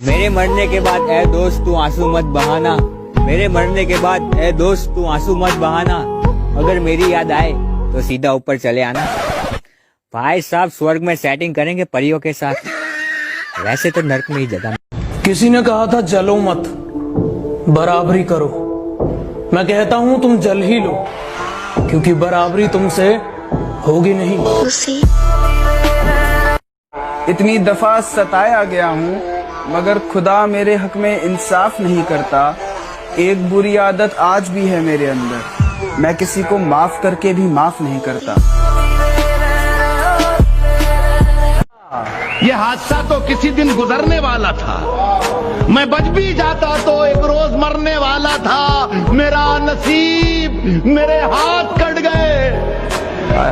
मेरे मरने के बाद ऐ दोस्त तू आंसू मत बहाना, मेरे मरने के बाद ऐ दोस्त तू आंसू मत बहाना, अगर मेरी याद आए तो सीधा ऊपर चले आना। भाई साहब स्वर्ग में सेटिंग करेंगे परियों के साथ, वैसे तो नर्क में ही जगह। किसी ने कहा था जलो मत बराबरी करो, मैं कहता हूँ तुम जल ही लो क्योंकि बराबरी तुमसे होगी नहीं। इतनी दफा सताया गया हूँ मगर खुदा मेरे हक में इंसाफ नहीं करता। एक बुरी आदत आज भी है मेरे अंदर, मैं किसी को माफ करके भी माफ नहीं करता। ये हादसा तो किसी दिन गुजरने वाला था, मैं बच भी जाता तो एक रोज मरने वाला था। मेरा नसीब मेरे हाथ कट गए,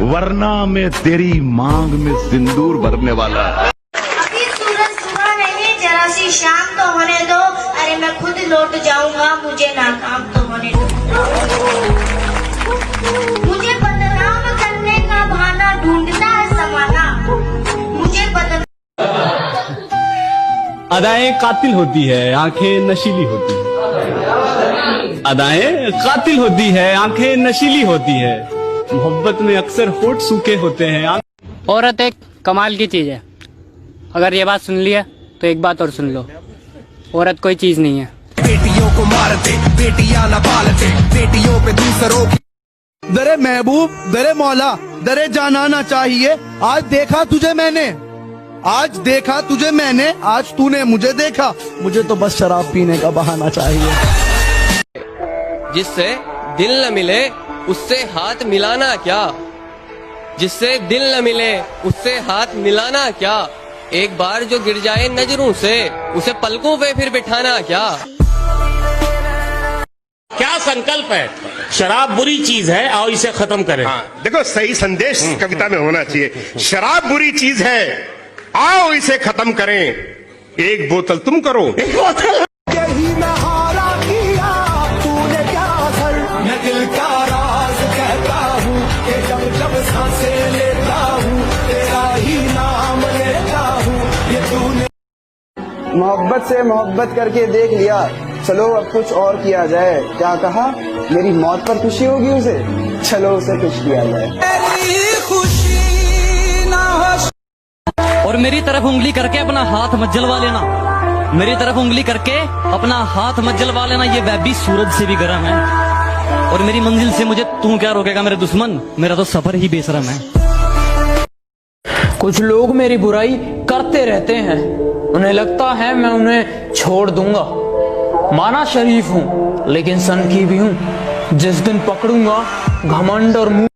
वरना मैं तेरी मांग में सिंदूर भरने वाला। अभी सूरज सुबह नहीं है, जरा सी शाम तो होने दो। अरे मैं खुद लौट जाऊंगा, मुझे नाकाम तो होने दो। मुझे बदनाम करने का बहाना ढूंढता है जमाना, मुझे बदनाम। अदाएं कातिल होती है, आंखें नशीली होती है। अदाएं कातिल होती है, आंखें नशीली होती है। मोहब्बत में अक्सर होठ सूखे होते हैं। औरत एक कमाल की चीज है, अगर ये बात सुन लिया तो एक बात और सुन लो, औरत कोई चीज नहीं है। बेटियों को मारते, बेटियां न पालते, बेटियों पे दूसरों की। दरे महबूब, दरे मौला, दरे जानाना चाहिए। आज देखा तुझे मैंने, आज देखा तुझे मैंने, आज तूने मुझे देखा। मुझे तो बस शराब पीने का बहाना चाहिए। जिससे दिल न मिले उससे हाथ मिलाना क्या, जिससे दिल न मिले उससे हाथ मिलाना क्या। एक बार जो गिर जाए नजरों से उसे पलकों पे फिर बिठाना क्या। क्या संकल्प है, शराब बुरी चीज है और इसे खत्म करें। देखो सही संदेश कविता में होना चाहिए। शराब बुरी चीज है, आओ इसे खत्म करें। एक बोतल तुम करो, एक बोतल। यही मैं हारा किया, तूने क्या असर। मैं दिल का राज कहता हूँ कि जब जब सांसें लेता हूँ तेरा ही नाम लेता हूँ। ये तूने मोहब्बत से मोहब्बत करके देख लिया, चलो अब कुछ और किया जाए। क्या कहा, मेरी मौत पर खुशी होगी उसे, चलो उसे खुश किया जाए। और मेरी तरफ उंगली करके अपना हाथ मत जलवा लेना, मेरी तरफ उंगली करके अपना हाथ मत जलवा लेना, ये वैबी सूरज से भी गर्म है। और मेरी मंजिल से मुझे तू क्या रोकेगा मेरे दुश्मन, मेरा तो सफर ही बेशरम है। कुछ लोग मेरी बुराई करते रहते हैं, उन्हें लगता है मैं उन्हें छोड़ दूंगा। माना शरीफ हूँ लेकिन सन की भी हूँ, जिस दिन पकड़ूंगा घमंड और मुंह।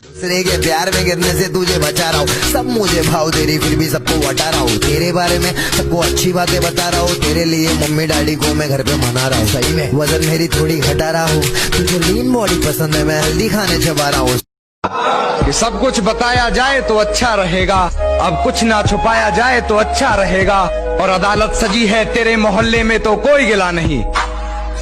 दूसरे के प्यार में गिरने से तुझे बचा रहा हूँ, सब मुझे भाव दे रही फिर भी सबको बता रहा हूँ। तेरे बारे में सबको अच्छी बातें बता रहा हूँ, तेरे लिए मम्मी डैडी को मैं घर पे मना रहा हूँ। सही में वजन मेरी थोड़ी घटा रहा हूँ, तुझे लीन बॉडी पसंद है, मैं हेल्दी खाने चबा रहा हूँ। कि सब कुछ बताया जाए तो अच्छा रहेगा, अब कुछ ना छुपाया जाए तो अच्छा रहेगा। और अदालत सजी है तेरे मोहल्ले में तो कोई गिला नहीं,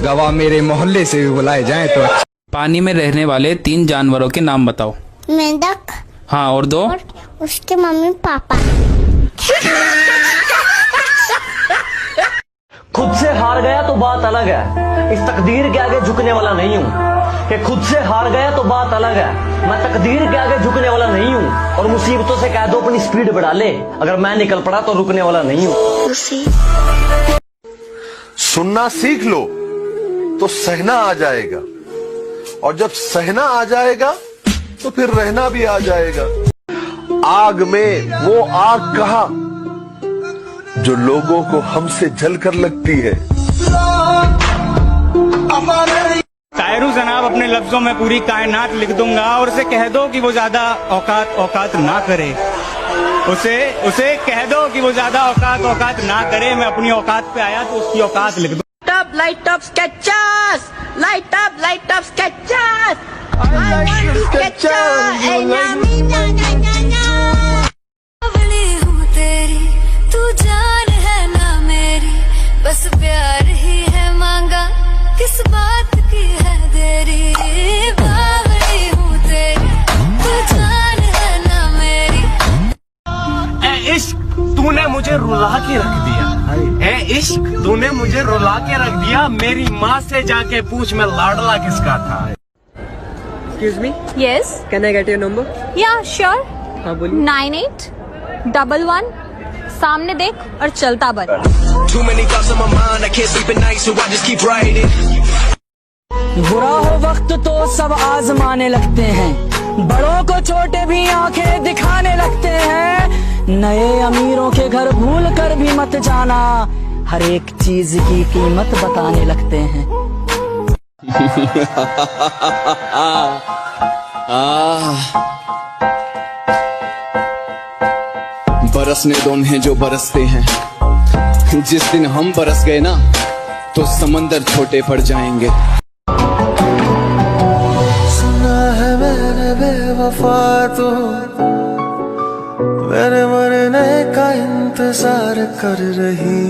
गवाह मेरे मोहल्ले से भी बुलाए जाए तो अच्छा। पानी में रहने वाले 3 जानवरों के नाम बताओ। मेंढक। हाँ, और 2? और उसके मम्मी पापा। खुद से हार गया तो बात अलग है, इस तकदीर के आगे झुकने वाला नहीं हूँ। कि खुद से हार गया तो बात अलग है, मैं तकदीर के आगे झुकने वाला नहीं हूँ। और मुसीबतों से कह दो अपनी स्पीड बढ़ा ले, अगर मैं निकल पड़ा तो रुकने वाला नहीं हूँ। सुनना सीख लो तो सहना आ जाएगा, और जब सहना आ जाएगा तो फिर रहना भी आ जाएगा। आग में वो आग कहा जो लोगों को हमसे जलकर लगती है। शायरू जनाब अपने लफ्जों में पूरी कायनात लिख दूंगा, और उसे कह दो कि वो ज्यादा औकात ना करे। उसे कह दो कि वो ज्यादा औकात ना करे। मैं अपनी औकात पे आया तो उसकी औकात लिख दूं। light up sketches. Light up sketches. I want sketches. Hey, बावली हूँ तेरी, तू जान है ना मेरी, बस प्यार ही है मांगा, किस बात की है देरी। बावली हूँ तेरी, तू जान है ना मेरी। ए इश्क तूने मुझे रुला के रख दिया, ए इश्क तूने मुझे रुला के रख दिया। मेरी माँ से जाके पूछ मैं लाडला किसका था। Excuse me. Yes. Can I get your number? Yeah, sure. हाँ बोलिए। 9811 सामने देख और चलता बन। बुरा हो वक्त तो सब आजमाने लगते हैं, बड़ों को छोटे भी आंखें दिखाने लगते हैं। नए अमीरों के घर भूल कर भी मत जाना, हर एक चीज की कीमत बताने लगते हैं। बरसने दो उन्हें जो बरसते हैं, जिस दिन हम बरस गए ना तो समंदर छोटे पड़ जाएंगे। सुना है मैंने बेवफा तो मेरे मरने का इंतजार कर रही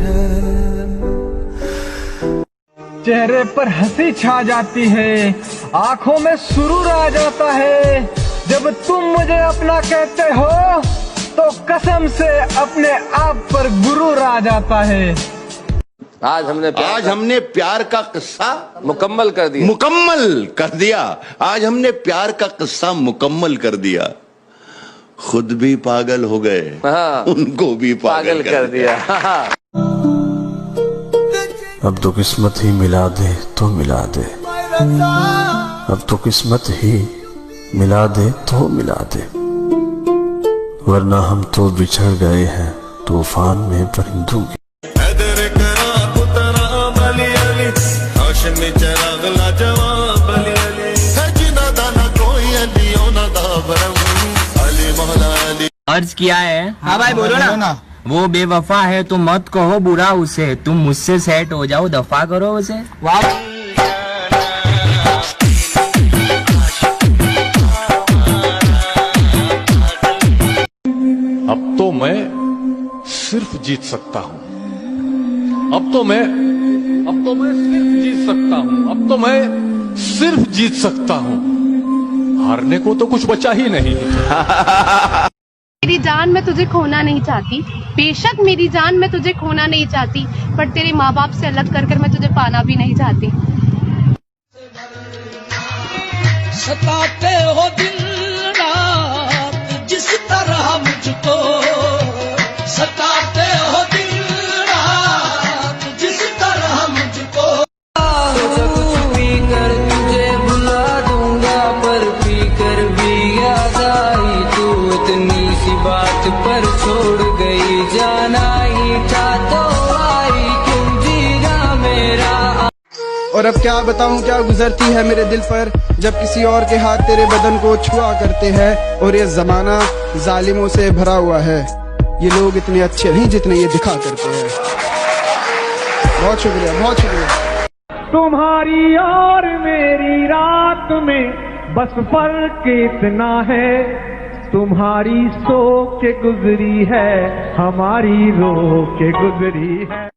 है। चेहरे पर हंसी छा जाती है, आंखों में सुरूर आ जाता है। जब तुम मुझे अपना कहते हो तो कसम से अपने आप पर गुरूर आ जाता है। आज हमने प्यार का किस्सा मुकम्मल कर दिया। आज हमने प्यार का किस्सा मुकम्मल कर दिया। खुद भी पागल हो गए, उनको भी पागल कर दिया। अब तो किस्मत ही मिला दे तो मिला दे, अब तो किस्मत ही मिला दे तो मिला दे, वरना हम तो बिछड़ गए हैं तूफान में परिंदों की। अर्ज किया है। हाँ भाई बोलो ना। वो बेवफा है तो मत कहो बुरा उसे, तुम मुझसे सेट हो जाओ, दफा करो उसे। अब तो मैं सिर्फ जीत सकता हूँ, अब तो मैं सिर्फ जीत सकता हूँ, अब तो मैं सिर्फ जीत सकता हूँ, हारने को तो कुछ बचा ही नहीं। मेरी जान मैं तुझे खोना नहीं चाहती, बेशक मेरी जान मैं तुझे खोना नहीं चाहती, पर तेरे माँ बाप से अलग कर कर मैं तुझे पाना भी नहीं चाहती। सताते हो दिन रात जिस तरह मुझको, सताते हो दिन रात जिस तरह मुझको। कुछ पी कर तुझे भुला दूंगा, पर पी कर भी याद आई तू इतनी सी बात पर छोड़ गई, जाना ही था तो आई क्यों जीना मेरा। और अब क्या बताऊं क्या गुजरती है मेरे दिल पर, जब किसी और के हाथ तेरे बदन को छुआ करते हैं। और ये जमाना जालिमों से भरा हुआ है, ये लोग इतने अच्छे नहीं जितने ये दिखा करते हैं। बहुत शुक्रिया, बहुत शुक्रिया। तुम्हारी और मेरी रात में बस फर्क इतना है, तुम्हारी सो के गुजरी है, हमारी रो के गुजरी है।